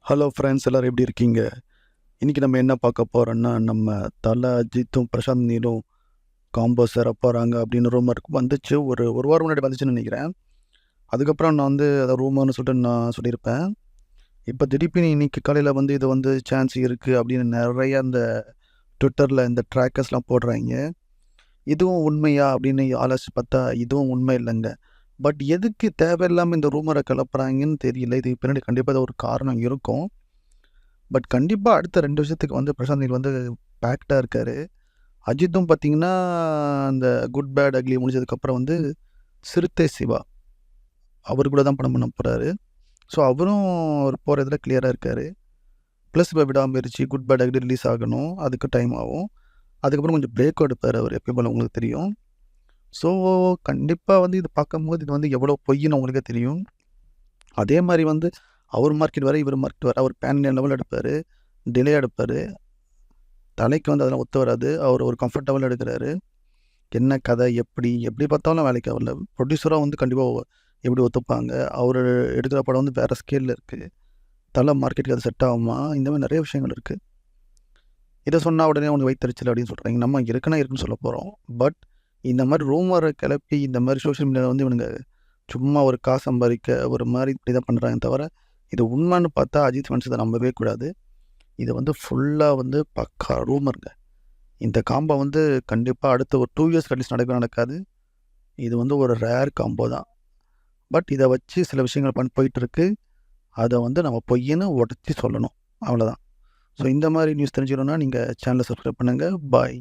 Hello friends, எல்லோரும் எப்படி இருக்கீங்க? இன்றைக்கி நம்ம என்ன பார்க்க போகிறோன்னா, நம்ம தல, அஜித்தும் பிரசாந்த் நீலும் காம்போ சேர போகிறாங்க அப்படின்னு ரூமர் வந்துச்சு. ஒரு வாரம் முன்னாடி வந்துச்சுன்னு நினைக்கிறேன். அதுக்கப்புறம் நான் வந்து அதை ரூமர்னு சொல்லிட்டு நான் சொல்லியிருப்பேன். இப்போ திடீர்னு இன்றைக்கி காலையில் வந்து இது வந்து சான்ஸ் இருக்குது அப்படின்னு நிறைய அந்த ட்விட்டரில் இந்த ட்ராக்கர்ஸ்லாம் போடுறாங்க. இதுவும் உண்மையா அப்படின்னு ஆலோசிச்சு பார்த்தா இதுவும் உண்மை இல்லைங்க. பட் எதுக்கு தேவையில்லாமல் இந்த ரூமரை கிளப்புறாங்கன்னு தெரியல. இதுக்கு பின்னாடி கண்டிப்பாக ஒரு காரணம் இருக்கும். பட் கண்டிப்பாக அடுத்த 2 வருஷத்துக்கு வந்து பிரசாந்த் நீல் வந்து பேக்டாக இருக்கார். அஜித்தும் பார்த்தீங்கன்னா, அந்த குட் பேட் அக்லி முடிஞ்சதுக்கப்புறம் வந்து சிறுத்தை சிவா அவர் கூட தான் படம் பண்ண போகிறாரு. ஸோ அவரும் அவர் போகிற இதில் கிளியராக இருக்கார். ப்ளஸ் இப்போ விடாமுயற்சி குட் பேட் அக்லி ரிலீஸ் ஆகணும், அதுக்கு டைம் ஆகும். அதுக்கப்புறம் கொஞ்சம் பிரேக் எடுப்பார் அவர், எப்பயும் போல உங்களுக்கு தெரியும். ஸோ கண்டிப்பாக வந்து இது பார்க்கும்போது இது வந்து எவ்வளோ பொய்ன்னு உங்களுக்கே தெரியும். அதே மாதிரி வந்து அவர் மார்க்கெட் வேறு, இவர் மார்க்கெட் வேறு. அவர் பேன் இண்டியா லெவல் எடுப்பார், டிலே எடுப்பார். தலைக்கு வந்து அதெல்லாம் ஒத்து வராது. அவர் ஒரு கம்ஃபர்டபுள் எடுக்கிறாரு. என்ன கதை, எப்படி பார்த்தாலும் வேலைக்கு ஆகல. ப்ரொடியூசராக வந்து கண்டிப்பாக எப்படி ஒத்துப்பாங்க? அவர் எடுக்கிற படம் வந்து வேறு ஸ்கேலில் இருக்குது. தலை மார்க்கெட்டுக்கு அது செட் ஆகுமா? இந்த மாதிரி நிறைய விஷயங்கள் இருக்குது. இதை சொன்னால் உடனே உனக்கு வைத்தறிச்சல் அப்படின்னு சொல்கிறாங்க. நம்ம இருக்குன்னு சொல்ல போகிறோம். பட் இந்த மாதிரி ரூமரை கிளப்பி இந்த மாதிரி சோஷியல் மீடியாவில் வந்து இவனுங்க சும்மா ஒரு காசு சம்பாதிக்க ஒரு மாதிரி இப்படி தான் பண்ணுறாங்க தவிர, இது உண்மைன்னு பார்த்தா அஜித் ஃபேன்ஸ் இதை நம்பவே கூடாது. இது வந்து ஃபுல்லாக வந்து பக்கா ரூமருங்க. இந்த காம்போ வந்து கண்டிப்பாக அடுத்த ஒரு 2 இயர்ஸ் அட்லீஸ்ட் நடக்காது. இது வந்து ஒரு ரேர் காம்போ தான். பட் இதை வச்சு சில விஷயங்கள் போயிட்டுருக்கு. அதை வந்து நம்ம பொய்ன்னு உடச்சி சொல்லணும், அவ்வளோதான். ஸோ இந்த மாதிரி நியூஸ் தெரிஞ்சுக்கணுன்னா நீங்கள் சேனலை சப்ஸ்கிரைப் பண்ணுங்கள். பாய்.